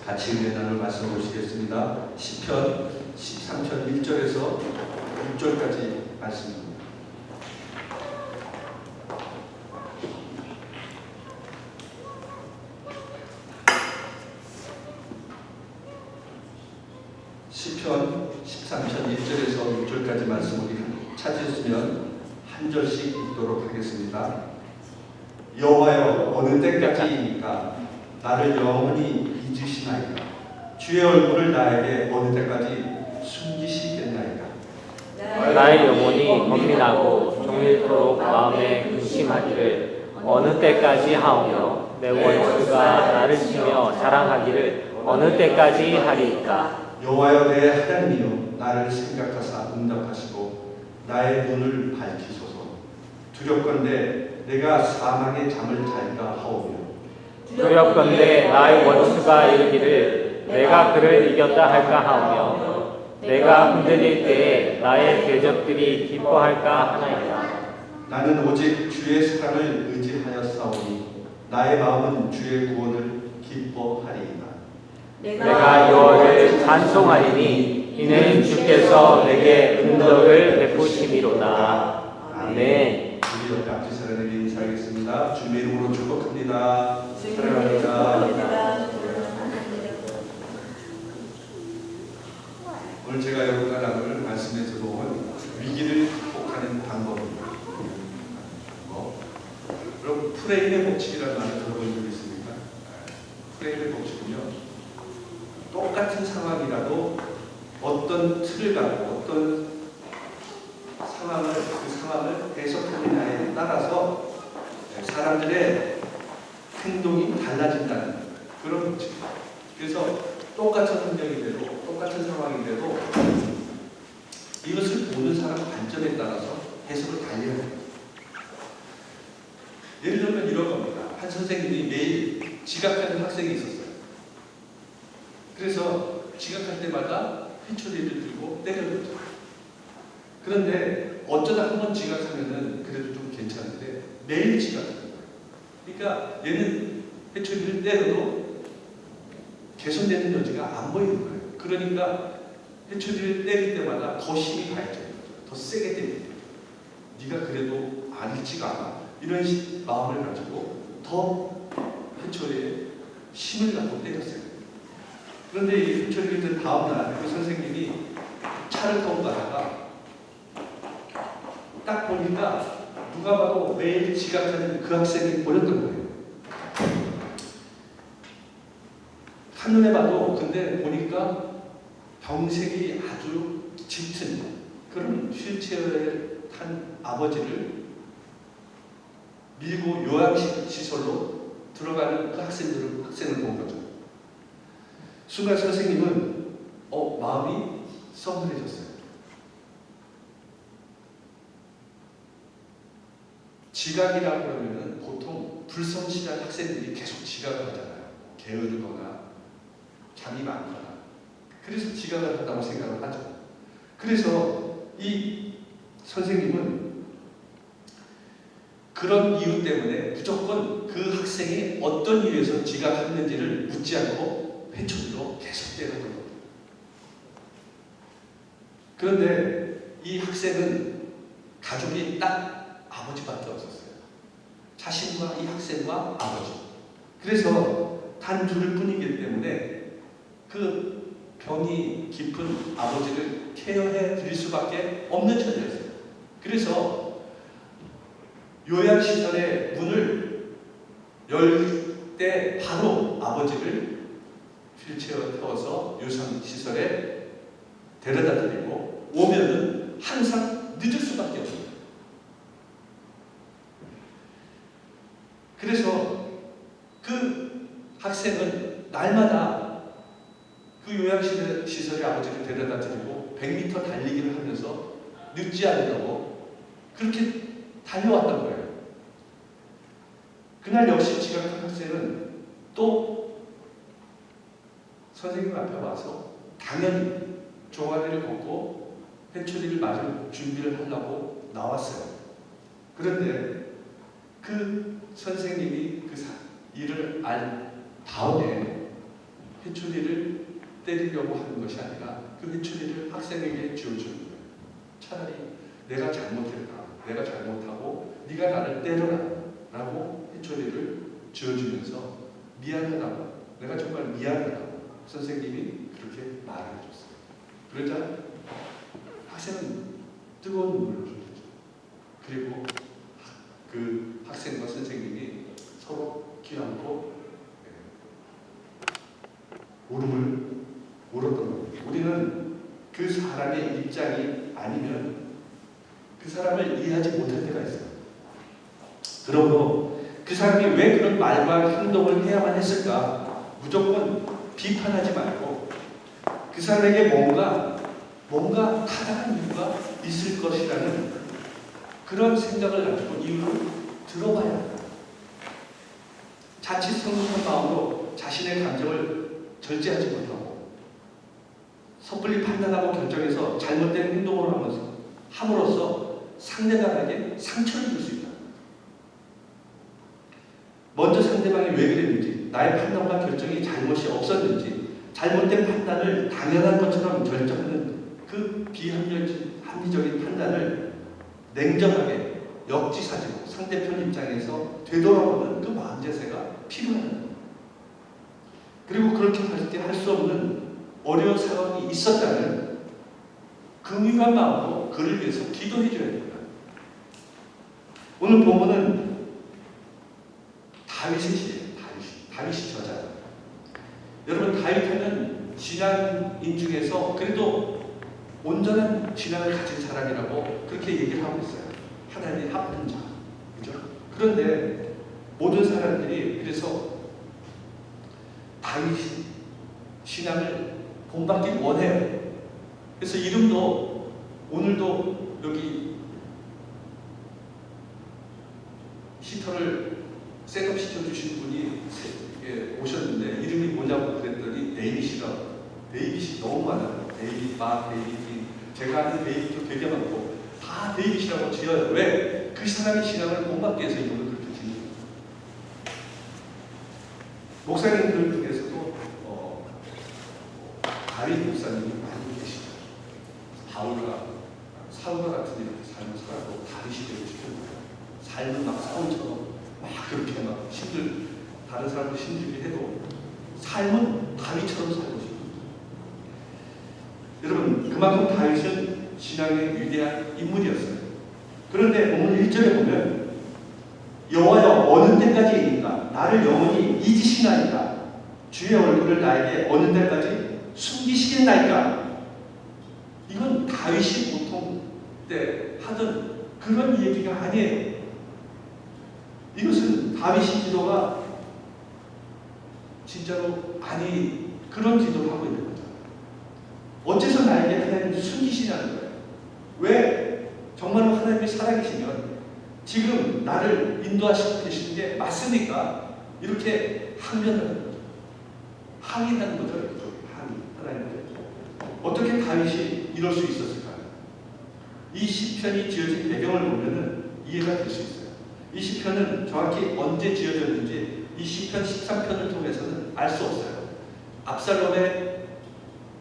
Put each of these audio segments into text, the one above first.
같이 은혜 나눌 말씀 보시겠습니다. 시편 13편 1절에서 6절까지 말씀입니다. 시편 13편 1절에서 6절까지 말씀 우리 찾으시면 한 절씩 읽도록 하겠습니다. 여호와여, 어느 때까지이니까 나를 영원히 잊으시나이까? 주의 얼굴을 나에게 어느 때까지 숨기시겠나이까? 나의 영혼이 번민하고 종일토록 마음에 근심하기를 어느 때까지 하오며 내 원수가 나를 치며 자랑하기를 어느 때까지 하리이까? 여호와여, 내 하나님이여, 나를 생각하사 응답하시고 나의 눈을 밝히소서. 두렵건대 내가 사망의 잠을 잘까 하오며 두렵건대 나의 원수가 이르기를 내가 그를 이겼다 할까 하오며 내가 흔들릴 때에 나의 대적들이 기뻐할까 하나이다. 나는 오직 주의 사랑을 의지하였사오니 나의 마음은 주의 구원을 기뻐하리이다. 내가 여호와를 찬송하리니 이는 주께서 내게 은덕을 베푸심이로다. 아멘. 우리 옆에 앞뒤 사람에게 인사하겠습니다. 주님의 이름으로 축복합니다. 사랑합니다. 오늘 제가 여러분과 나눌 말씀에서 본 위기를 극복하는 방법입니다. 여러분, 프레임의 법칙이라는 말을 들어본 적 있습니까? 프레임의 법칙은요, 똑같은 상황이라도 어떤 틀을 갖고 어떤 그 상황을 해석하느냐에 따라서 사람들의 행동이 달라진다는 그런 법칙입니다. 그래서 똑같은 환경이 돼도 똑같은 상황이 돼도 이것을 보는 사람 관점에 따라서 해석을 달리는 거예요. 예를 들면 이런 겁니다. 한 선생님이 매일 지각하는 학생이 있었어요. 그래서 지각할 때마다 회초리를 들고 때려줬죠. 그런데 어쩌다 한 번 지각하면은 그래도 좀 괜찮은데 매일 지각하는 거예요. 그러니까 얘는 회초리를 때려도 개선되는 여지가 안 보이는 거예요. 그러니까 회초리를 때릴 때마다 더 힘이 가해져요. 더 세게 때립니다. 네가 그래도 안 읽지가 않아. 이런 마음을 가지고 더 회초리에 힘을 갖고 때렸어요. 그런데 이 회초리를 든 다음날 그 선생님이 차를 타고 가다가 딱 보니까 누가 봐도 매일 지각하는 그 학생이 보였던 거예요. 한눈에 봐도 근데 보니까 병색이 아주 짙은 그런 휠체어에 탄 아버지를 밀고 요양시설로 들어가는 그 학생을 본 거죠. 순간 선생님은 마음이 서늘해졌어요. 지각이라고 하면은 보통 불성실한 학생들이 계속 지각을 하잖아요. 게으르거나 잠이 많거나. 그래서 지각을 한다고 생각을 하죠. 그래서 이 선생님은 그런 이유 때문에 무조건 그 학생이 어떤 이유에서 지각했는지를 묻지 않고 회초리로 계속 때렸던 겁니다. 그런데 이 학생은 가족이 딱 아버지밖에 없었어요. 자신과 이 학생과 아버지. 그래서 단 둘 뿐이기 때문에 그 병이 깊은 아버지를 케어해 드릴 수밖에 없는 처지였어요. 그래서 요양시설의 문을 열 때 바로 아버지를 휠체어 태워서 요양시설에 데려다 드리고 오면은 항상 늦을 수밖에 없어요. 그래서 그 학생은 날마다 그 요양시설의 아버지를 데려다 드리고 100m 달리기를 하면서 늦지 않으려고 그렇게 달려왔던 거예요. 그날 역시 지각한 학생은 또 선생님 앞에 와서 당연히 종아리를 걷고 회초리를 맞을 준비를 하려고 나왔어요. 그런데 그 선생님이 그 일을 알 다음에 회초리를 때리려고 하는 것이 아니라 그 회초리를 학생에게 쥐어주는 거예요. 차라리 내가 잘못했다, 내가 잘못하고 네가 나를 때려라 라고 회초리를 쥐어주면서 미안하다고, 내가 정말 미안하다고 선생님이 그렇게 말을 해줬어요. 그러자 학생은 뜨거운 눈물을 흘렸죠. 그리고 그 학생과 선생님이 서로 귀안고 울음을 울었던 겁니다. 우리는 그 사람의 입장이 아니면 그 사람을 이해하지 못할 때가 있어요. 그러므로 그 사람이 왜 그런 말과 행동을 해야만 했을까? 무조건 비판하지 말고 그 사람에게 뭔가 타당한 이유가 있을 것이라는 그런 생각을 가지고 이유를 들어봐야 합니다. 자칫 성숙한 마음으로 자신의 감정을 절제하지 못하고 섣불리 판단하고 결정해서 잘못된 행동을 함으로써 상대방에게 상처를 줄 수 있다. 먼저 상대방이 왜 그랬는지, 나의 판단과 결정이 잘못이 없었는지, 잘못된 판단을 당연한 것처럼 결정하는 그 비합리적인 판단을 냉정하게 역지사지로 상대편 입장에서 되돌아보는 그 마음자세가 필요합니다. 그리고 그렇게 할 때 할 수 없는 어려운 상황이 있었다면 긍휼한 마음으로 그를 위해서 기도해 줘야 됩니다. 오늘 본문은 다윗의 시예요. 다윗이 저자. 여러분, 다윗은 신앙인 중에서 그래도 온전한 신앙을 가진 사람이라고 그렇게 얘기를 하고 있어요. 하나님의 합한 자. 그죠? 그런데 모든 사람들이 그래서 다윗이 신앙을 본받기 원해요. 그래서 이름도 오늘도 여기 히터를 셋업 시켜주신 분이 오셨는데 이름이 뭐냐고 그랬더니 데이빗이라고. 데이빗이 너무 많아요. 데이빗, 데이빗, 제가 아는 데이빗도 되게 많고 다 데이빗이라고 지어요. 왜? 그 사람이 신앙을 본받기 위해서 이름을 그렇게 지는 거예요. 목사님들 중에서도 다윗 목사님이 많이 계시죠. 바울과 사울과 같은 이렇게 삶을 살아도 다윗이 되고 싶은 거예요. 삶은 막 사울처럼 막 그렇게 막 다른 사람을 힘들게 해도 삶은 다윗처럼 살고 싶은 거예요. 여러분, 그만큼 다윗은 신앙의 위대한 인물이었어요. 그런데 오늘 1절에 보면 여호와여 어느 때까지인가 나를 영원히 잊으시나이까 주의 얼굴을 나에게 어느 때까지 숨기시겠나이까. 이건 다윗이 보통 때 하던 그런 얘기가 아니에요. 이것은 다윗의 기도가 진짜로 그런 기도를 하고 있는 거죠. 어째서 나에게 하나님을 숨기시냐는 거예요. 왜? 정말로 하나님이 살아계시면 지금 나를 인도하시고 계시는 게 맞습니까? 이렇게 항변하는 거죠. 항의하는 거죠. 하나님께. 어떻게 다윗이 이럴 수 있었을까요? 이 시편이 지어진 배경을 보면 이해가 될 수 있어요. 이 시편은 정확히 언제 지어졌는지 이 시편 13편을 통해서는 알 수 없어요. 압살롬의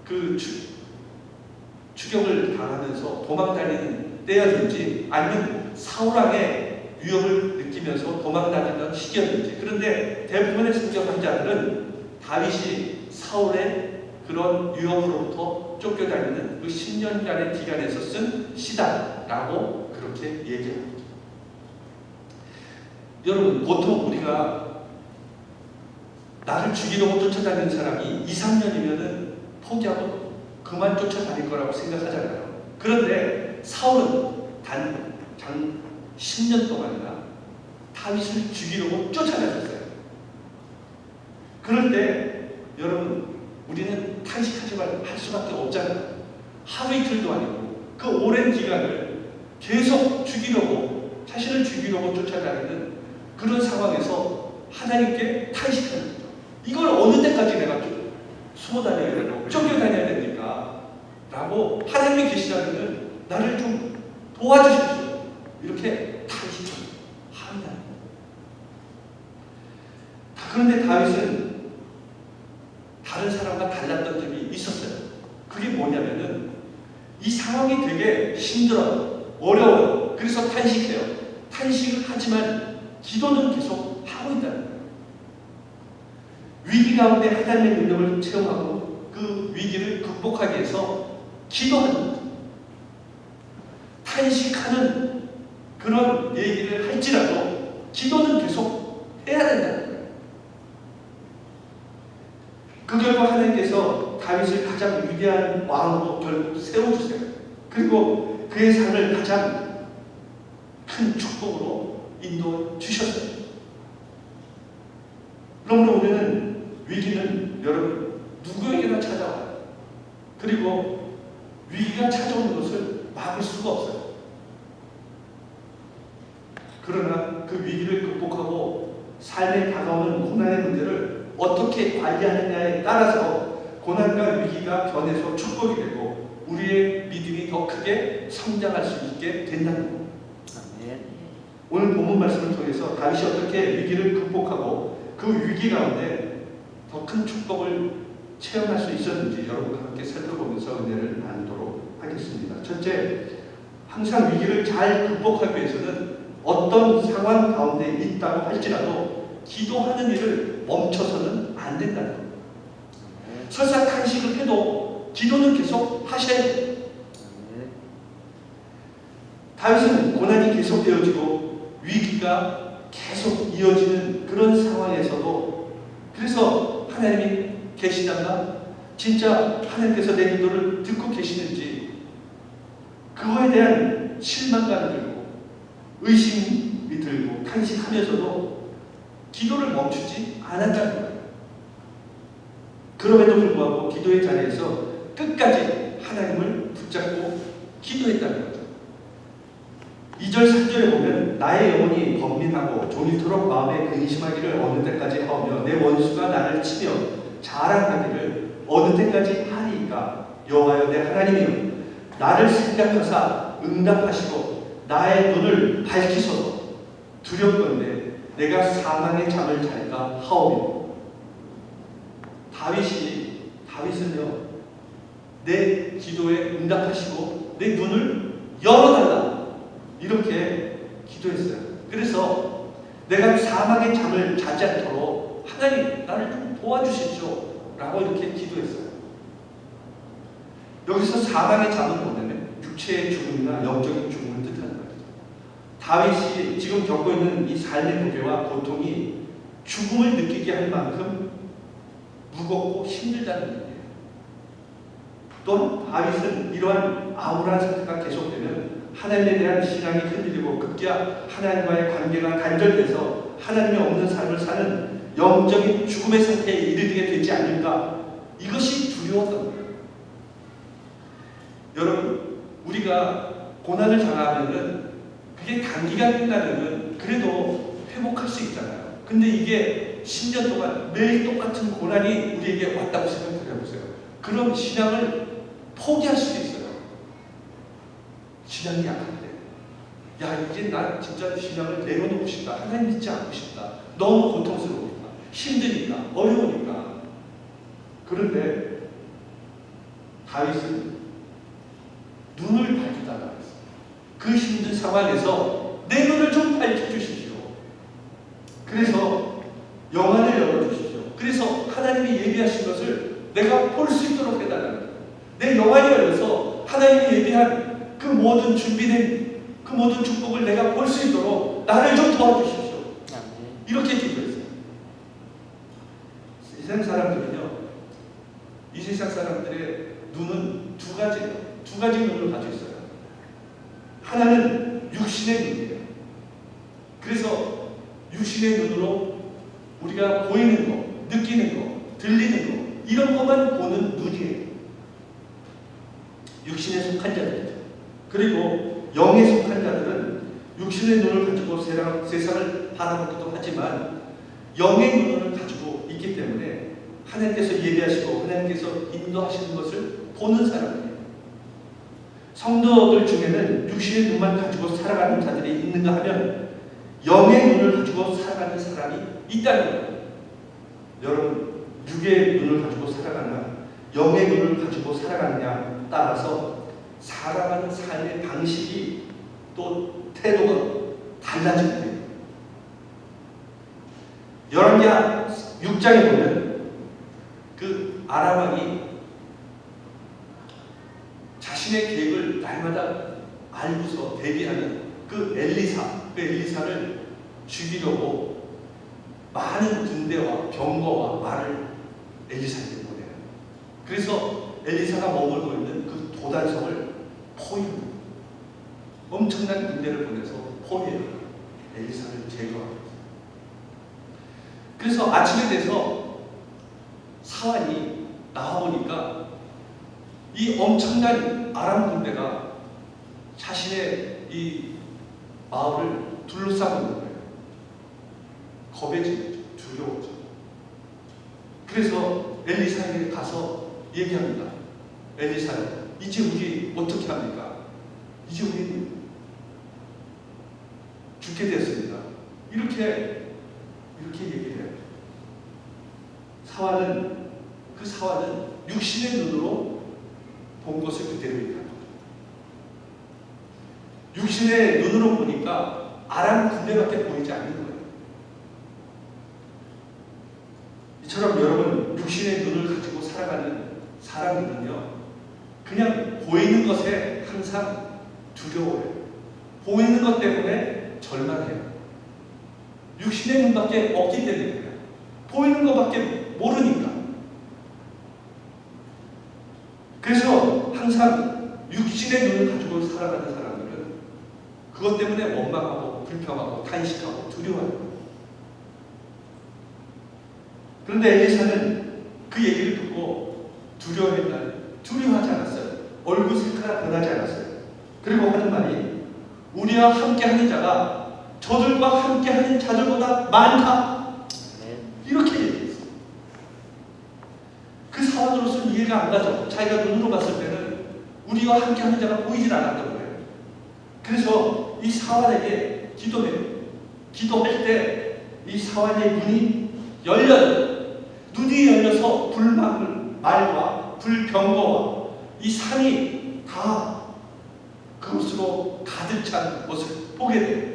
그 추격을 당하면서 도망다니는 때였는지 아니면 사울왕의 위협을 느끼면서 도망다니던 시기였는지. 그런데 대부분의 성경학자들은 다윗이 사울의 그런 위협으로부터 쫓겨다니는 그 10년간의 기간에서 쓴 시다라고 그렇게 얘기합니다. 여러분, 보통 우리가 나를 죽이려고 쫓아다니는 사람이 2, 3년이면 포기하고 그만 쫓아다닐 거라고 생각하잖아요. 그런데 사울은 단 10년 동안이나 다윗을 죽이려고 쫓아다녔어요. 그런데 여러분, 우리는 탄식하지만 할 수밖에 없잖아요. 하루 이틀도 아니고 그 오랜 기간을 계속 자신을 죽이려고 쫓아다니는 그런 상황에서 하나님께 탄식하는 거죠. 이걸 어느 때까지 내가 숨어 다녀야 되고 쫓겨다녀야 됩니까? 라고 하나님이 계시다면 나를 좀 도와주십시오. 이렇게 탄식합니다. 합니다. 그런데 다른 사람과 달랐던 점이 있었어요. 그게 뭐냐면은 이 상황이 되게 힘들어요. 어려워요. 그래서 탄식해요. 탄식을 하지만 기도는 계속 하고 있다는 거예요. 위기 가운데 하나님의 능력을 체험하고 그 위기를 극복하기 위해서 기도하는 거죠. 탄식하는 그런 얘기를 할지라도 기도는 계속 해야 된다는 거예요. 그 결과 하나님께서 다윗을 가장 위대한 왕으로 결국 세워주세요. 그리고 그의 삶을 가장 큰 축복으로 인도해 주셨어요. 그러므로 우리는 위기는 여러분 누구에게나 찾아와요. 그리고 위기가 찾아오는 것을 막을 수가 없어요. 그러나 그 위기를 극복하고 삶에 다가오는 고난의 문제를 어떻게 관리하느냐에 따라서 고난과 위기가 변해서 축복이 되고 우리의 믿음이 더 크게 성장할 수 있게 된다는 겁니다. 오늘 본문 말씀을 통해서 다윗이 어떻게 위기를 극복하고 그 위기 가운데 더 큰 축복을 체험할 수 있었는지 여러분과 함께 살펴보면서 은혜를 나누도록 하겠습니다. 첫째, 항상 위기를 잘 극복하기 위해서는 어떤 상황 가운데 있다고 할지라도 기도하는 일을 멈춰서는 안 된다는 겁니다. 설사 탄식을 해도 기도는 계속 하셔야 돼요. 다윗은 고난이 계속 되어지고 위기가 계속 이어지는 그런 상황에서도 그래서 하나님이 계시다가 진짜 하나님께서 내 기도를 듣고 계시는지 그거에 대한 실망감이 들고 의심이 들고 탄식하면서도 기도를 멈추지 않았다는 거예요. 그럼에도 불구하고 기도의 자리에서 끝까지 하나님을 붙잡고 기도했다는 거죠. 2절 3절에 보면 나의 영혼이 번민하고 종일토록 마음에 근심하기를 어느 때까지 하오며 내 원수가 나를 치며 자랑하기를 어느 때까지 하리이까 여호와여 내 하나님이여 나를 생각하사 응답하시고 나의 눈을 밝히소서 두렵건대 내가 사망의 잠을 잘까 하오며 다윗은요 내 기도에 응답하시고 내 눈을 열어달라 이렇게 기도했어요. 그래서 내가 사망의 잠을 자지 않도록 하나님 나를 좀 도와주십시오 라고 이렇게 기도했어요. 여기서 사망의 잠은 뭐냐면 육체의 죽음이나 영적인 죽음을 뜻하는 거예요. 다윗이 지금 겪고 있는 이 삶의 무게와 고통이 죽음을 느끼게 할 만큼 무겁고 힘들다는 얘기예요. 또한 다윗은 이러한 암울한 상태가 계속되면 하나님에 대한 신앙이 흔들리고 급기야 하나님과의 관계가 단절돼서 하나님이 없는 삶을 사는 영적인 죽음의 상태에 이르게 되지 않을까 이것이 두려웠던 거예요. 여러분 우리가 고난을 당하면은 그게 단기간 끝나면은 그래도 회복할 수 있잖아요. 근데 이게 10년 동안 매일 똑같은 고난이 우리에게 왔다고 생각해 보세요. 그럼 신앙을 포기할 수도 있어요. 신앙이 약한데 야 이제 난 진짜 신앙을 내려놓고 싶다. 하나님 믿지 않고 싶다. 너무 고통스러우니까 힘드니까 어려우니까. 그런데 다윗은 눈을 밝히달라 했어요. 그 힘든 상황에서 내 눈을 좀 밝혀주십시오. 그래서 영안을 열어주십시오. 그래서 하나님이 예비하신 것을 내가 볼 수 있도록 해달라는 거예요. 내 영안이 열려서 하나님이 예비한 그 모든 준비된 그 모든 축복을 내가 볼 수 있도록 나를 좀 도와주십시오. 이렇게 기도했어요. 세상 사람들은요, 이 세상 사람들의 눈은 두 가지 눈을 가지고 있어요. 하나는 육신의 눈이에요. 그래서 육신의 눈으로 우리가 보이는 거, 느끼는 거, 들리는 거 이런 것만 보는 눈이에요. 육신에 속한 자들이죠. 그리고 영에 속한 자들은 육신의 눈을 가지고 세상을 바라보기도 하지만 영의 눈을 가지고 있기 때문에 하나님께서 예비하시고 하나님께서 인도하시는 것을 보는 사람이에요. 성도들 중에는 육신의 눈만 가지고 살아가는 자들이 있는가 하면 영의 눈을 가지고 살아가는 사람이 있다는 거예요. 여러분 육의 눈을 가지고 살아가느냐 영의 눈을 가지고 살아가느냐 따라서 살아가는 삶의 방식이 또 태도가 달라지게 돼요. 열왕기하 6장에 보면 그 아람 왕이 자신의 계획을 날마다 알고서 대비하는 그 엘리사를 죽이려고 많은 군대와 병거와 말을 엘리사에게 보내요. 그래서 엘리사가 머물고 있는 그 도단성을 포위합니다. 엄청난 군대를 보내서 포위해요. 엘리사를 제거합니다. 그래서 아침에 돼서 사환이 나와보니까 이 엄청난 아람 군대가 자신의 이 마을을 둘러싸고 있는 거예요. 겁에 질리죠. 두려워져. 그래서 엘리사에게 가서 얘기합니다. 엘리사요, 이제 우리 어떻게 합니까? 이제 우리 죽게 됐습니다. 이렇게 얘기를 해요. 그 사환은 육신의 눈으로 본 것을 그대로 얘기합니다. 육신의 눈으로 보니까 아람 군대밖에 보이지 않는 거예요. 이처럼 여러분, 육신의 눈을 가지고 살아가는 사람들은요, 그냥 보이는 것에 항상 두려워해요. 보이는 것 때문에 절망해요. 육신의 눈밖에 없기 때문에 그래요. 보이는 것밖에 모르니까. 그래서 항상 육신의 눈을 가지고 살아가는 사람들은 그것 때문에 원망하고 불평하고 탄식하고 두려워해요. 그런데 엘리사는 그 얘기를 듣고 두려워하지 않았어요. 얼굴 색깔이 변하지 않았어요. 그리고 하는 말이, 우리와 함께하는 자가 저들과 함께하는 자들보다 많다. 이렇게 얘기했어요. 그 사람으로서는 이해가 안 가죠. 자기가 눈으로 봤을 때는 우리와 함께하는 자가 보이질 않았던 거예요. 그래서 이 사환에게 기도해요. 기도할 때 이 사환의 눈이 열려요. 눈이 열려서 불말과 불병거와 이 산이 다 그것으로 가득 찬 것을 보게 돼요.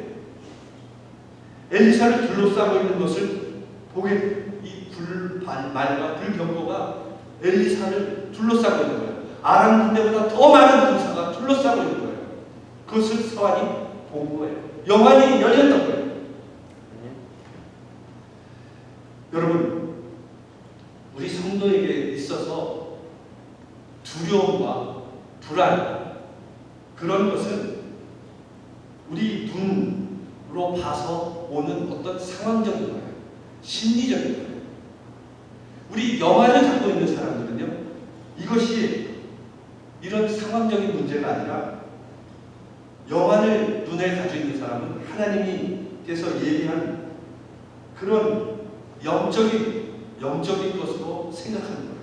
엘리사를 둘러싸고 있는 것을 보게 돼요. 이 불말과 불병거가 엘리사를 둘러싸고 있는 거예요. 아람 군대보다 더 많은 군사가 둘러싸고 있는 거예요. 그것을 사환이 본 거예요. 영안이 열렸던 거예요. 여러분, 우리 성도에게 있어서 두려움과 불안, 그런 것은 우리 눈으로 봐서 오는 어떤 상황적인 거예요. 심리적인 거예요. 우리 영안을 갖고 있는 사람들은요, 이것이 이런 상황적인 문제가 아니라, 영안을 눈에 가지고 있는 사람은 하나님께서 예비한 그런 영적인 것으로 생각하는 거예요.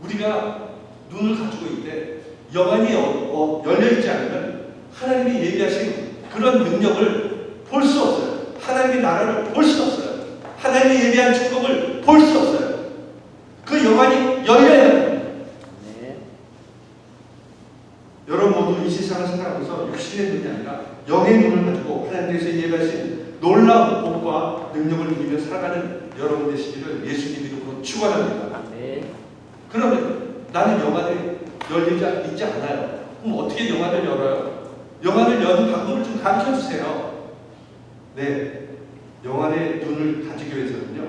우리가 눈을 가지고 있되 영안이 열려있지 않으면 하나님이 예비하신 그런 능력을 볼 수 없어요. 하나님의 나라를 볼 수 없어요. 하나님이 예비한 축복을 볼 수 없어요. 그 영안이 열려야 합니다. 여러분 모두 이 세상을 살아가면서 육신의 눈이 아니라 영의 눈을 가지고 하나님께서 예비하신 놀라운 복과 능력을 누리며 살아가는 여러분 되시기를 예수님 이름으로 축원합니다. 그러면 나는 영안이 열리지 있지 않아요. 그럼 어떻게 영안을 열어요? 영안을 여는 방법을 좀 가르쳐 주세요. 네, 영안의 눈을 가지기 위해서는요,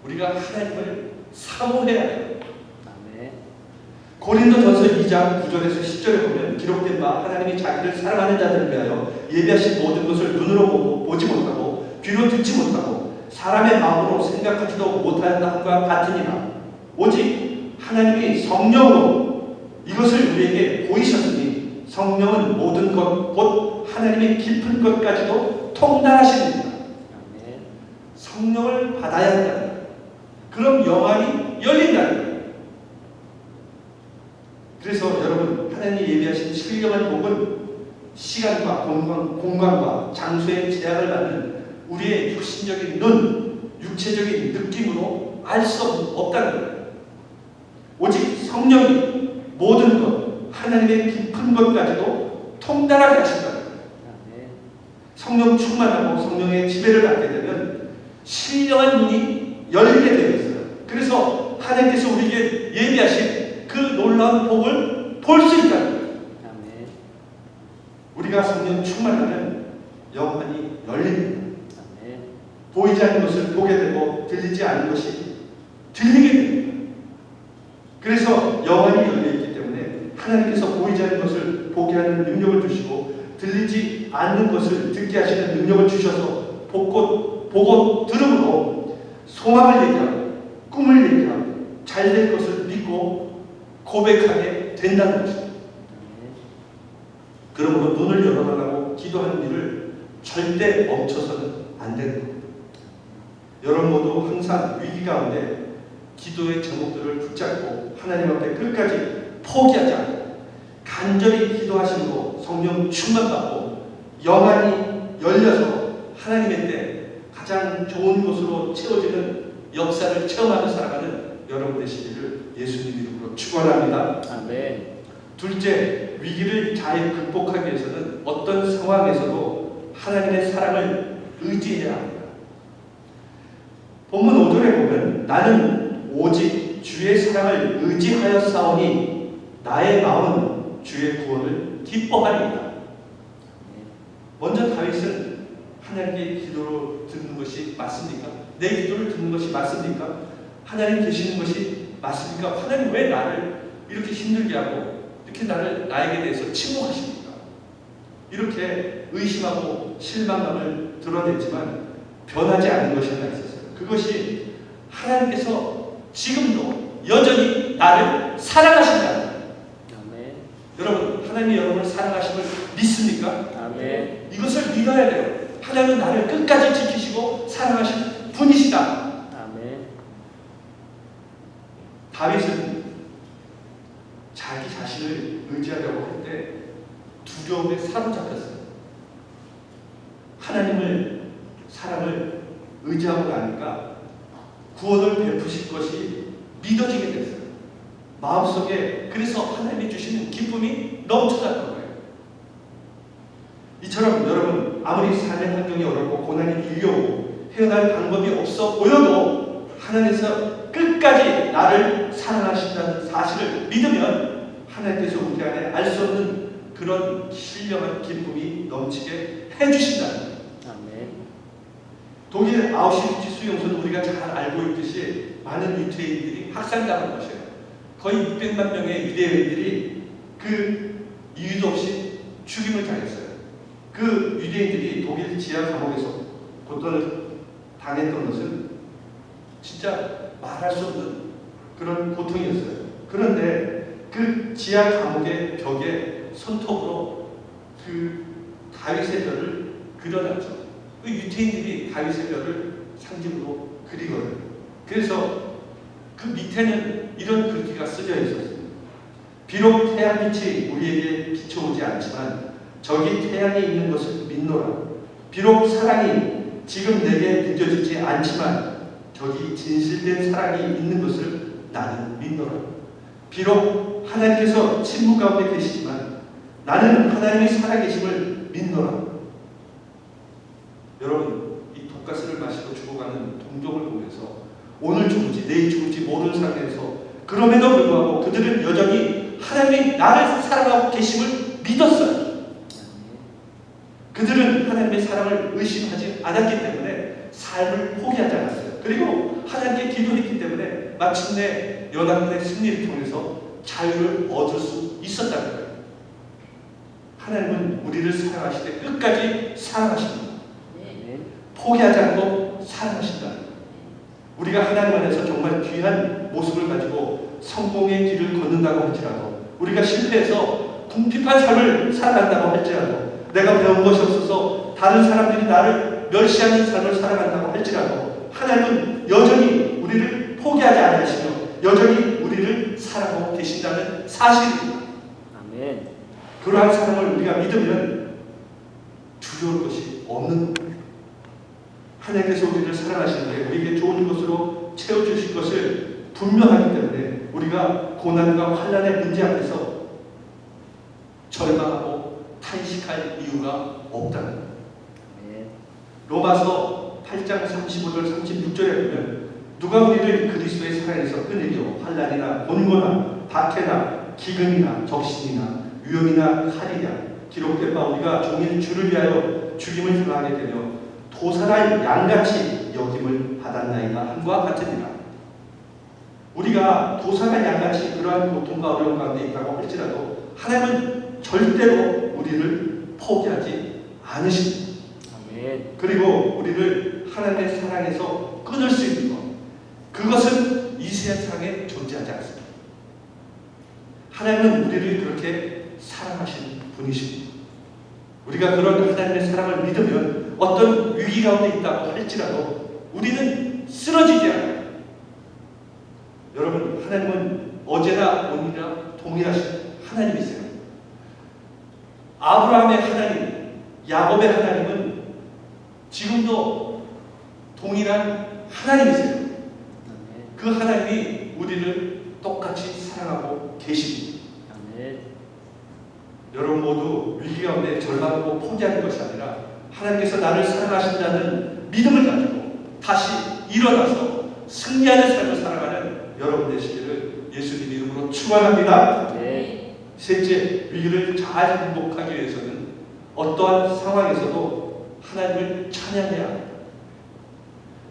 우리가 하나님을 사모해야 해요. 고린도전서 2장 9절에서 10절에 보면 기록된 바, 하나님이 자기를 사랑하는 자들을 위하여 예비하신 모든 것을 눈으로 보지 못하고 귀로 듣지 못하고 사람의 마음으로 생각하지도 못한다함과 같으니라. 오직 하나님이 성령으로 이것을 우리에게 보이셨으니 성령은 모든 것 곧 하나님의 깊은 것까지도 통달하십니다. 성령을 받아야 한다는 거예요. 그럼 영안이 열린다는 거예요. 그래서 여러분, 하나님이 예비하신 신령한 복은 시간과 공간과 장소의 제약을 받는 우리의 육신적인 눈, 육체적인 느낌으로 알 수 없다는 거예요. 오직 성령이 모든 것, 하나님의 깊은 것까지도 통달하게 하신다는 거예요. 성령 충만하고 성령의 지배를 받게 되면 신령한 눈이 열리게 되어 있어요. 그래서 하나님께서 우리에게 예비하신 그 놀라운 복을 볼 수 있다는 거예요. 우리가 성령 충만하면 영혼이 열립니다. 보이지 않는 것을 보게 되고 들리지 않는 것이 들리게 됩니다. 그래서 영혼이 열려있기 때문에 하나님께서 보이지 않는 것을 보게 하는 능력을 주시고 들리지 않는 것을 듣게 하시는 능력을 주셔서 보고 들음으로 소망을 얘기하고 꿈을 얘기하고 잘 될 것을 믿고 고백하게 된다는 것입니다. 그러므로 눈을 열어달라고 기도하는 일을 절대 멈춰서는 안 되는 겁니다. 여러분 모두 항상 위기 가운데 기도의 제목들을 붙잡고 하나님 앞에 끝까지 포기하지 않고 간절히 기도하심으로 성령 충만받고 영안이 열려서 하나님의 때 가장 좋은 것으로 채워지는 역사를 체험하며 살아가는 여러분 되시기를 예수님 이름으로 축원합니다. 아멘. 둘째, 위기를 잘 극복하기 위해서는 어떤 상황에서도 하나님의 사랑을 의지해야 합니다. 본문 5절에 보면 나는 오직 주의 사랑을 의지하여 싸우니 나의 마음은 주의 구원을 기뻐하리이다. 먼저 다윗은 하나님의 기도를 듣는 것이 맞습니까? 내 기도를 듣는 것이 맞습니까? 하나님 계시는 것이 맞습니까? 하나님 왜 나를 이렇게 힘들게 하고 이렇게 나에게 대해서 침묵하십니까? 이렇게 의심하고 실망감을 드러냈지만 변하지 않는 것이 하나 있었어요. 그것이 하나님께서 지금도 여전히 나를 사랑하신다는 거예요. 아멘. 여러분, 하나님이 여러분을 사랑하심을 믿습니까? 아멘. 이것을 믿어야 돼요. 하나님은 나를 끝까지 지키시고 사랑하신 분이시다. 아멘. 다윗은 자기 자신을 의지하려고 할 때 두려움에 사로잡혔어요. 하나님을 사랑을 의지하고 나니까 구원을 베푸실 것이 믿어지게 됐어요. 마음속에 그래서 하나님이 주시는 기쁨이 넘쳐났던 거예요. 이처럼 여러분 아무리 삶의 환경이 어렵고 고난이 밀려오고 헤어날 방법이 없어 보여도 하나님께서 끝까지 나를 사랑하신다는 사실을 믿으면 하나님께서 우리 안에 알 수 없는 그런 신령한 기쁨이 넘치게 해주신다는 거예요. 아멘. 독일 아우슈비츠 수용소는 우리가 잘 알고 있듯이 많은 유태인들이 학살당한 것이에요. 거의 600만 명의 유대인들이 그 이유도 없이 죽임을 당했어요. 그 유대인들이 독일 지하 감옥에서 고통을 당했던 것은 진짜 말할 수 없는 그런 고통이었어요. 그런데 그 지하 감옥의 벽에 손톱으로 그 다윗의 별을 그려놨죠. 그 유태인들이 다윗의 별을 상징으로 그리거든요. 그래서 그 밑에는 이런 글귀가 쓰여 있었어요. 비록 태양빛이 우리에게 비춰오지 않지만 저기 태양이 있는 것을 믿노라. 비록 사랑이 지금 내게 느껴지지 않지만 저기 진실된 사랑이 있는 것을 나는 믿노라. 비록 하나님께서 침묵 가운데 계시지만 나는 하나님의 살아계심을 믿노라. 여러분, 이 독가스를 마시고 죽어가는 동족을 보면서 오늘 죽을지 내일 죽을지 모르는 상황에서 그럼에도 불구하고 그들은 여전히 하나님이 나를 사랑하고 계심을 믿었어요. 그들은 하나님의 사랑을 의심하지 않았기 때문에 삶을 포기하지 않았어요. 그리고 하나님께 기도했기 때문에 마침내 연합군의 승리를 통해서 자유를 얻을 수 있었다는 거예요. 하나님은 우리를 사랑하실 때 끝까지 사랑하십니다. 포기하지 않고 사랑하신다. 우리가 하나님 안에서 정말 귀한 모습을 가지고 성공의 길을 걷는다고 할지라도 우리가 실패해서 궁핍한 삶을 살아간다고 할지라도 내가 배운 것이 없어서 다른 사람들이 나를 멸시하는 삶을 살아간다고 할지라도 하나님은 여전히 우리를 포기하지 않으시며 여전히 우리를 사랑하고 계신다는 사실입니다. 아멘. 그러한 사랑을 우리가 믿으면 두려울 것이 없는 겁니다. 하나님께서 우리를 사랑하시고 사랑하시는데 우리에게 좋은 것으로 채워주실 것을 분명하기 때문에 우리가 고난과 환난의 문제 앞에서 절망하고 탄식할 이유가 없다는 거예요. 아멘. 로마서 8장 35절 36절에 보면 누가 우리를 그리스도의 사랑에서 끊으려 환난이나 곤고나 박해나 기근이나 적신이나 위험이나 칼이냐 기록된 바 우리가 종일 주를 위하여 죽임을 당하게 되며 도살할 양같이 여김을 받았나이다 함과 같으니라. 우리가 도살할 양같이 그러한 고통과 어려움 가운데 있다고 할지라도 하나님은 절대로 우리를 포기하지 않으십니다. 아멘. 그리고 우리를 하나님의 사랑에서 끊을 수 있는 것, 그것은 이 세상에 존재하지 않습니다. 하나님은 우리를 그렇게 사랑하시는 분이십니다. 우리가 그런 하나님의 사랑을 믿으면 어떤 위기 가운데 있다고 할지라도 우리는 쓰러지지 않아요. 여러분, 하나님은 어제나 오늘이나 동일하신 하나님이세요. 아브라함의 하나님, 야곱의 하나님은 지금도 동일한 하나님이세요. 아멘. 그 하나님이 우리를 똑같이 사랑하고 계십니다. 아멘. 여러분 모두 위기 가운데 절망하고 포기하는 것이 아니라 하나님께서 나를 사랑하신다는 믿음을 가지고 다시 일어나서 승리하는 삶을 살아가는 여러분 되시기를 예수님 이름으로 축원합니다. 네. 셋째, 위기를 잘 극복하기 위해서는 어떠한 상황에서도 하나님을 찬양해야 합니다.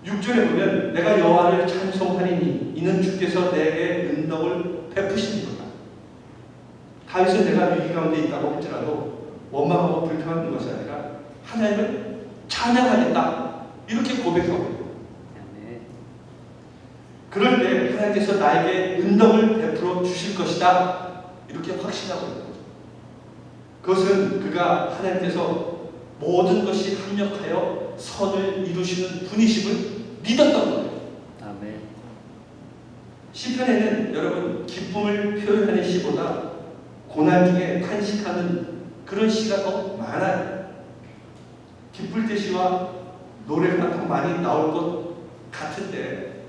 6절에 보면 내가 여호와를 찬송하리니 이는 주께서 내게 은덕을 베푸시니라. 다윗은 내가 위기 가운데 있다고 할지라도 원망하고 불평하는 것이 아니라 하나님을 찬양하겠다 이렇게 고백하고 있습니다. 아멘. 그럴 때 하나님께서 나에게 은덕을 베풀어 주실 것이다 이렇게 확신하고 있는 거죠. 그것은 그가 하나님께서 모든 것이 합력하여 선을 이루시는 분이심을 믿었던 거예요. 아멘. 시편에는 여러분 기쁨을 표현하는 시보다 고난 중에 탄식하는 그런 시가 더 많아요. 기쁠 때 시와 노래가 더 많이 나올 것 같은데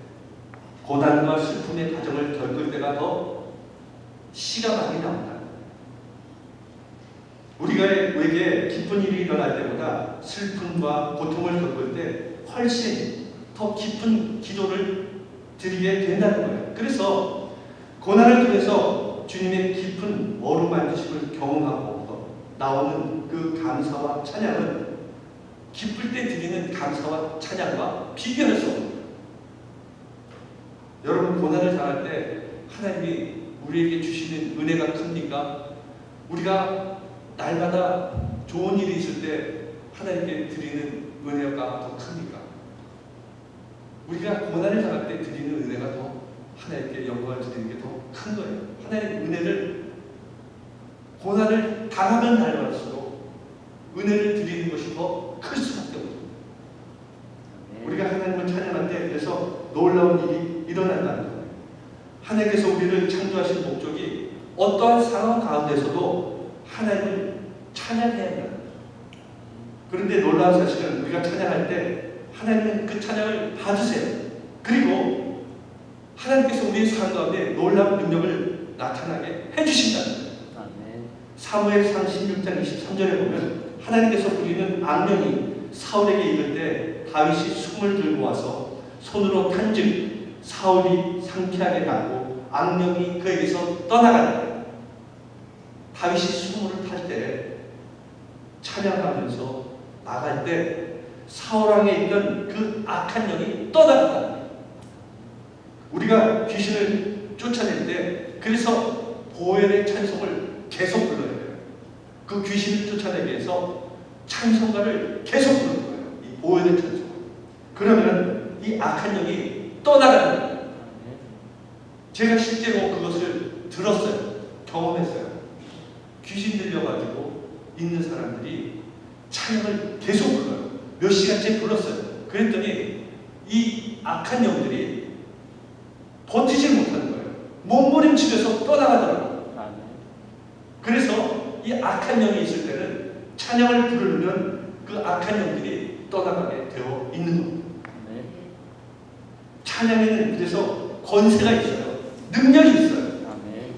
고난과 슬픔의 과정을 겪을 때가 더 시가 많이 나온다. 우리에게 기쁜 일이 일어날 때보다 슬픔과 고통을 겪을 때 훨씬 더 깊은 기도를 드리게 된다는 거예요. 그래서 고난을 통해서 주님의 깊은 어루만지심을 경험하고 나오는 그 감사와 찬양은 기쁠 때 드리는 감사와 찬양과 비교할 수 없는 거예요. 여러분 고난을 당할 때 하나님이 우리에게 주시는 은혜가 큽니까? 우리가 날마다 좋은 일이 있을 때 하나님께 드리는 은혜가 더 큽니까? 우리가 고난을 당할 때 드리는 은혜가 더 하나님께 영광을 드리는 게 더 큰 거예요. 하나님의 은혜를 고난을 당하면 날갈수록 은혜를 드리는 것이 더 클 수밖에 없어요. 우리가 하나님을 찬양할 때 그래서 놀라운 일이 일어난다는 거예요. 하나님께서 우리를 창조하신 목적이 어떠한 상황 가운데서도 하나님을 찬양해야 한다. 그런데 놀라운 사실은 우리가 찬양할 때 하나님은 그 찬양을 받으세요. 그리고 하나님께서 우리의 삶 가운데 놀라운 능력을 나타나게 해주신다는 거예요. 아멘. 사무엘상 16장 23절에 보면 하나님께서 부리는 악령이 사울에게 이를 때 다윗이 숨을 들고 와서 손으로 탄즉 사울이 상쾌하게 나고 악령이 그에게서 떠나간다. 다윗이 숨을 탈 때 찬양하면서 나갈 때 사울왕에 있던 그 악한 영이 떠나간다. 우리가 귀신을 쫓아낼 때 그래서 보혈의 찬송을 계속 불러야 돼요. 그 귀신을 쫓아내기 위해서 찬송가를 계속 부르는 거예요. 이 보혈의 찬송. 그러면 이 악한 영이 떠나가는 거예요. 제가 실제로 그것을 들었어요. 경험했어요. 귀신 들려가지고 있는 사람들이 찬양을 계속 불러요. 몇 시간째 불렀어요. 그랬더니 이 악한 영들이 버티질 못하는 거예요. 몸부림치면서 떠나가더라고요. 아멘. 그래서 이 악한 영이 있을 때는 찬양을 부르면 그 악한 영들이 떠나가게 되어 있는 겁니다. 아멘. 찬양에는 그래서 권세가 있어요. 능력이 있어요. 아멘.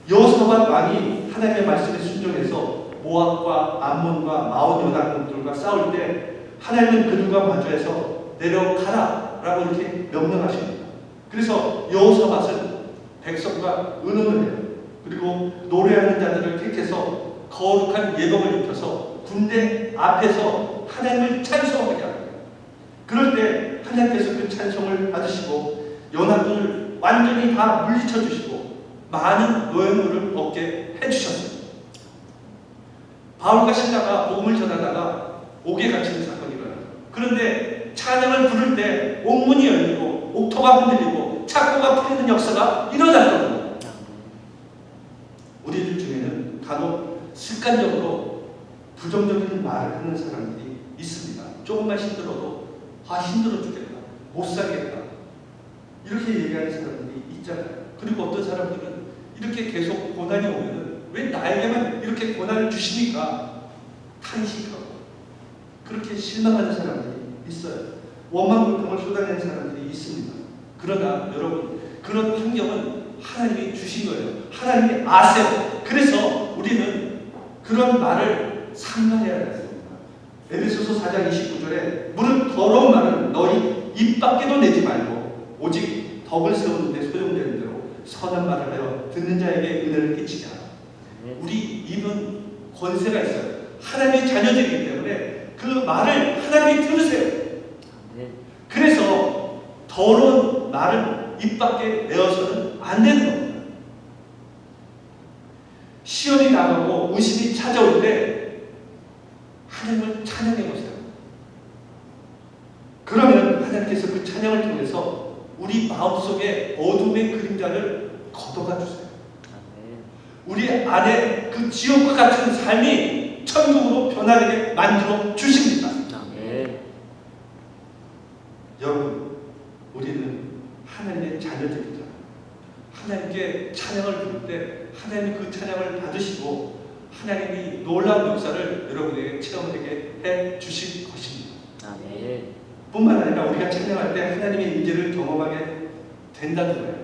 여호사밧 왕이 하나님의 말씀에 순종해서 모압과 암몬과 마온 연합군들과 싸울 때 하나님은 그들과 마주해서 내려가라 라고 이렇게 명령하십니다. 그래서 여호사밧은 백성과 의논을 해요. 그리고 노래하는 자들을 택해서 거룩한 예복을 입혀서 군대 앞에서 하나님을 찬송하게 합니다. 그럴 때 하나님께서 그 찬송을 받으시고 연합군을 완전히 다 물리쳐 주시고 많은 노예물을 얻게 해주셨습니다. 바울과 실라가 복음을 전하다가 옥에 갇히는 사건이 일어나요. 그런데 찬양을 부를 때 옥문이 열리고 옥토가 흔들리고 착고가 풀리는 역사가 일어날 겁니다. 우리들 중에는 간혹 습관적으로 부정적인 말을 하는 사람들이 있습니다. 조금만 힘들어도 힘들어 죽겠다, 못 살겠다 이렇게 얘기하는 사람들이 있잖아요. 그리고 어떤 사람들은 이렇게 계속 고난이 오면은 왜 나에게만 이렇게 고난을 주시니까 탄식하고 그렇게 실망하는 사람들이 있어요. 원망불평을 쏟아내는 사람들이 있습니다. 그러나 여러분, 그런 환경은 하나님이 주신 거예요. 하나님이 아세요. 그래서 우리는 그런 말을 삼가해야 됩니다. 에베소서 4장 29절에 무릇 더러운 말은 너희 입 밖에도 내지 말고 오직 덕을 세우는 데 소용되는 대로 선한 말을 하여 듣는 자에게 은혜를 끼치게 하라. 우리 입은 권세가 있어요. 하나님의 자녀들이기 때문에 그 말을 하나님이 들으세요. 그래서 더러운 말을 입 밖에 내어서는 안 되는 겁니다. 시험이 나가고 의심이 찾아올 때 하나님을 찬양해 보세요. 그러면 하나님께서 그 찬양을 통해서 우리 마음속에 어둠의 그림자를 걷어가 주세요. 우리 안에 그 지옥과 같은 삶이 천국으로 변화되게 만들어 주십니다. 여러분, 우리는 하나님의 자녀들이잖아요. 하나님께 찬양을 부를 때 하나님이 그 찬양을 받으시고 하나님이 놀라운 역사를 여러분에게 체험하게 해 주실 것입니다. 뿐만 아니라 우리가 찬양할 때 하나님의 임재를 경험하게 된다는 거예요.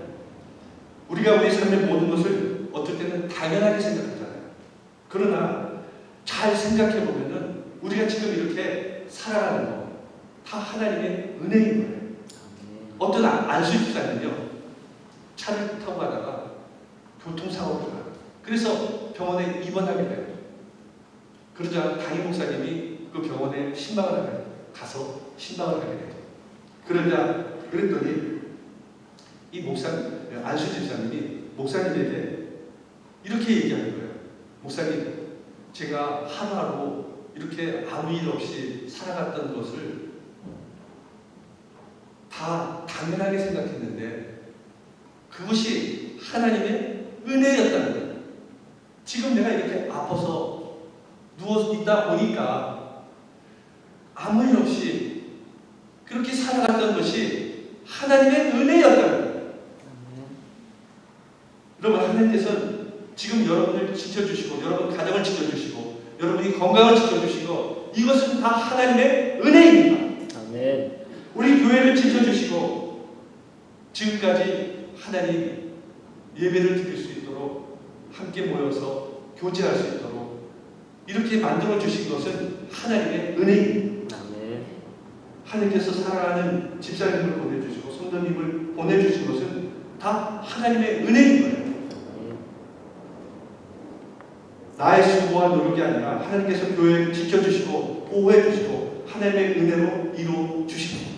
우리가 우리 삶의 모든 것을 어떨 때는 당연하게 생각하잖아요. 그러나 잘 생각해 보면은 우리가 지금 이렇게 살아가는 거 다 하나님의 은혜인 거예요. 어떤 안수 집사는요, 차를 타고 가다가 교통사고를 당해요. 그래서 병원에 입원하게 돼요. 그러자 담임 목사님이 그 병원에 신방을 하게 가서 신방을 하게 돼요. 그랬더니 이 안수 집사님이 목사님에게 이렇게 얘기하는 거예요. 목사님, 제가 하루하루 이렇게 아무 일 없이 살아갔던 것을 다 당연하게 생각했는데 그것이 하나님의 은혜였다는 거예요. 지금 내가 이렇게 아파서 누워 있다 보니까 아무 일 없이 그렇게 살아갔던 것이 하나님의 은혜였다는 거예요. 여러분, 하나님께서는 지금 여러분을 지켜주시고 여러분 가정을 지켜주시고 여러분이 건강을 지켜주시고 이것은 다 하나님의 은혜입니다. 아멘. 우리 교회를 지켜주시고 지금까지 하나님 예배를 드릴 수 있도록 함께 모여서 교제할 수 있도록 이렇게 만들어주신 것은 하나님의 은혜입니다. 아멘. 하나님께서 사랑하는 집사님을 보내주시고 성도님을 보내주신 것은 다 하나님의 은혜인 거예요. 나의 수고와 노력이 아니라 하나님께서 교회를 지켜주시고 보호해주시고 하나님의 은혜로 이루어 주십니다.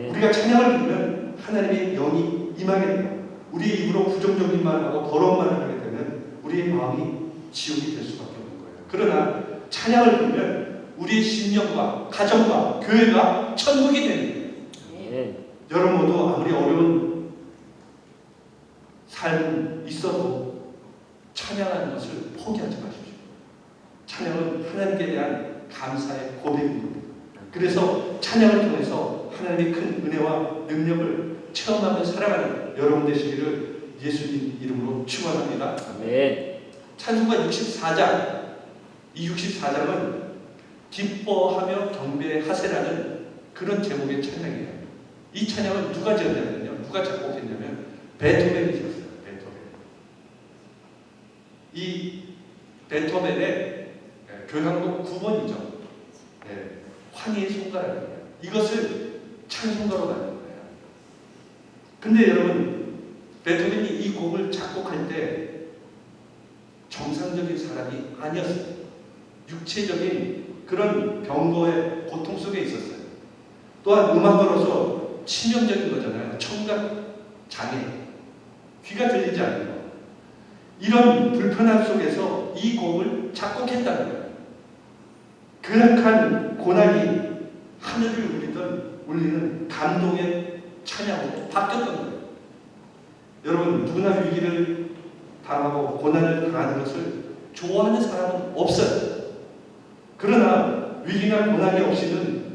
우리가 찬양을 부르면 하나님의 영이 임하게 돼요. 우리의 입으로 부정적인 말을 하고 더러운 말을 하게 되면 우리의 마음이 지옥이 될 수밖에 없는 거예요. 그러나 찬양을 부르면 우리의 심령과 가정과 교회가 천국이 되는 거예요. 여러분 모두 아무리 어려운 삶이 있어도 찬양하는 것을 포기하지 마십시오. 찬양은 하나님께 대한 감사의 고백입니다. 그래서 찬양을 통해서 하나님의 큰 은혜와 능력을 체험하며 살아가는 여러분 되시기를 예수님 이름으로 축원합니다. 아멘. 찬송가 64장, 이 64장은 기뻐하며 경배하세라는 그런 제목의 찬양이에요. 이 찬양을 누가 지었냐면요. 누가 작곡했냐면 베토벤이 지었어요. 베토벤. 이 베토벤의 교향곡 9번이죠. 네. 환희의 손가락이에요. 이것을 찬송가로 만든 거예요. 근데 여러분, 베토벤이 이 곡을 작곡할 때 정상적인 사람이 아니었어요. 육체적인 그런 병거의 고통 속에 있었어요. 또한 음악가로서 치명적인 거잖아요. 청각 장애, 귀가 들리지 않는 거. 이런 불편함 속에서 이 곡을 작곡했다는 거예요. 그악한 고난이 하늘을 울리는 감동의 찬양으로 바뀌었던 거예요. 여러분, 누구나 위기를 당하고 고난을 당하는 것을 좋아하는 사람은 없어요. 그러나 위기나 고난이 없이는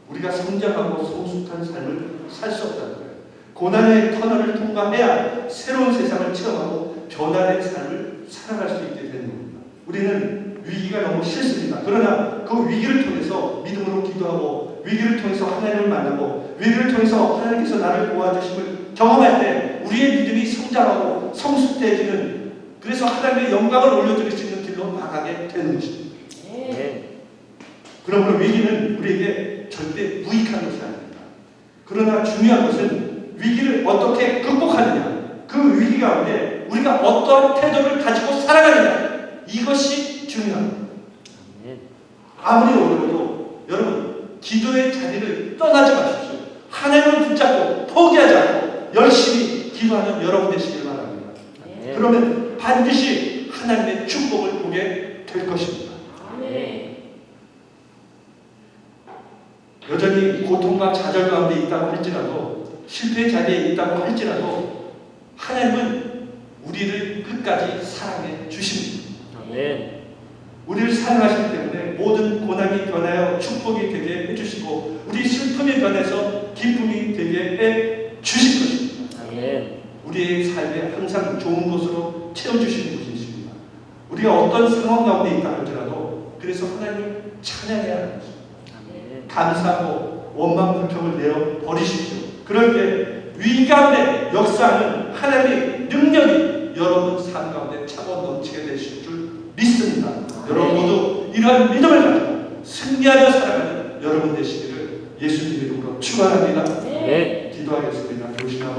우리가 성장하고 성숙한 삶을 살 수 없다는 거예요. 고난의 터널을 통과해야 새로운 세상을 체험하고 변화된 삶을 살아갈 수 있게 되는 겁니다. 우리는 위기가 너무 싫습니다. 그러나 그 위기를 통해서 믿음으로 기도하고 위기를 통해서 하나님을 만나고 위기를 통해서 하나님께서 나를 도와주심을 경험할 때 우리의 믿음이 성장하고 성숙해지는, 그래서 하나님의 영광을 올려드릴 수 있는 길로 나가게 되는 것입니다. 그러므로 위기는 우리에게 절대 무익한 것이 아닙니다. 그러나 중요한 것은 위기를 어떻게 극복하느냐, 그 위기 가운데 우리가 어떠한 태도를 가지고 살아가느냐, 이것이 중요합니다. 아무리 어려워도 여러분, 기도의 자리를 떠나지 마십시오. 하나님을 붙잡고 포기하지 않고 열심히 기도하는 여러분 되시길 바랍니다. 그러면 반드시 하나님의 축복을 보게 될 것입니다. 여전히 고통과 좌절 가운데 있다고 할지라도, 실패의 자리에 있다고 할지라도 하나님은 우리를 끝까지 사랑해 주십니다. 우리를 사랑하시기 때문에 모든 고난이 변하여 축복이 되게 해주시고 우리 슬픔이 변해서 기쁨이 되게 해 주실 것입니다. 우리의 삶에 항상 좋은 것으로 채워주시는 분이십니다. 우리가 어떤 상황 가운데 있다 할지라도 그래서 하나님을 찬양해야 합니다. 감사하고 원망 불평을 내어 버리십시오. 그럴 때 위기 가운데 역사하는 하나님의 능력이 여러분 삶 가운데 차고 넘치게 되실 줄 믿습니다. 여러분 모두 이러한 믿음을 가지고 승리하며 살아가는 여러분 되시기를 예수님 이름으로 축원합니다. 기도하겠습니다. 교신하고